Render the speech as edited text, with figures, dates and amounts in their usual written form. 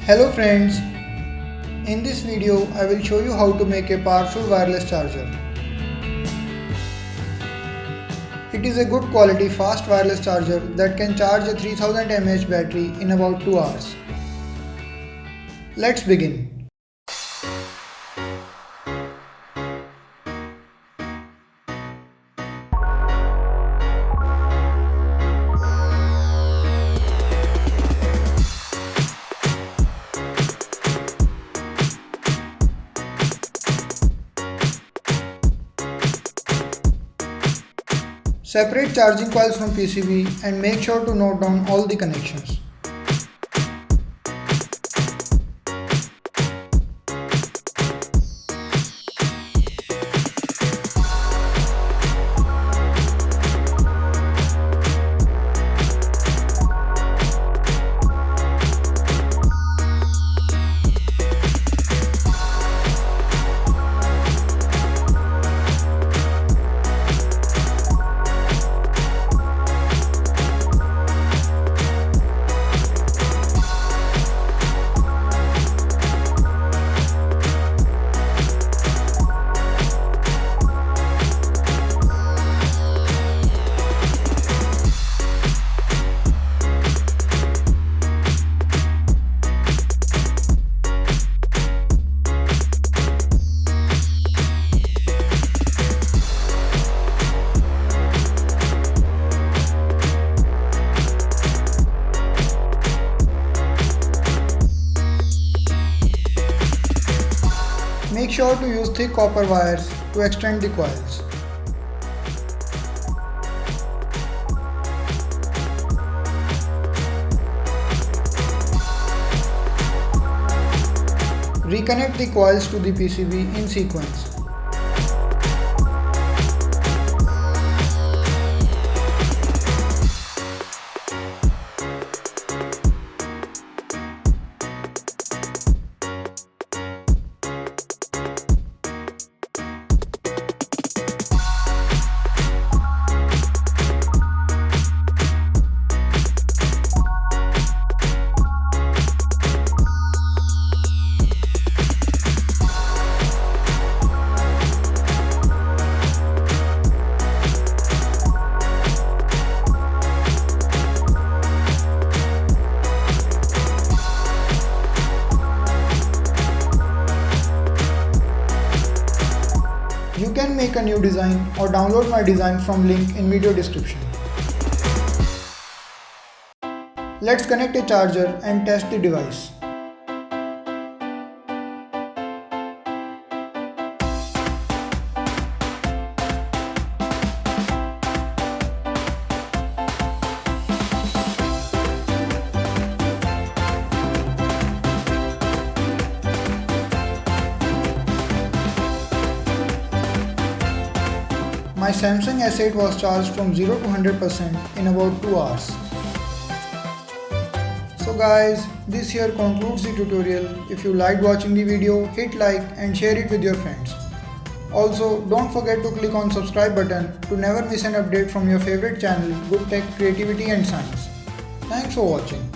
Hello friends, in this video I will show you how to make a powerful wireless charger. It is a good quality fast wireless charger that can charge a 3000 mAh battery in about 2 hours. Let's begin. Separate charging coils from PCB and make sure to note down all the connections. Make sure to use thick copper wires to extend the coils. Reconnect the coils to the PCB in sequence. You can make a new design or download my design from link in video description. Let's connect a charger and test the device. My Samsung S8 was charged from 0 to 100% in about 2 hours. So guys, this here concludes the tutorial. If you liked watching the video, hit like and share it with your friends. Also, don't forget to click on subscribe button to never miss an update from your favorite channel, Goodtech, Creativity and Science. Thanks for watching.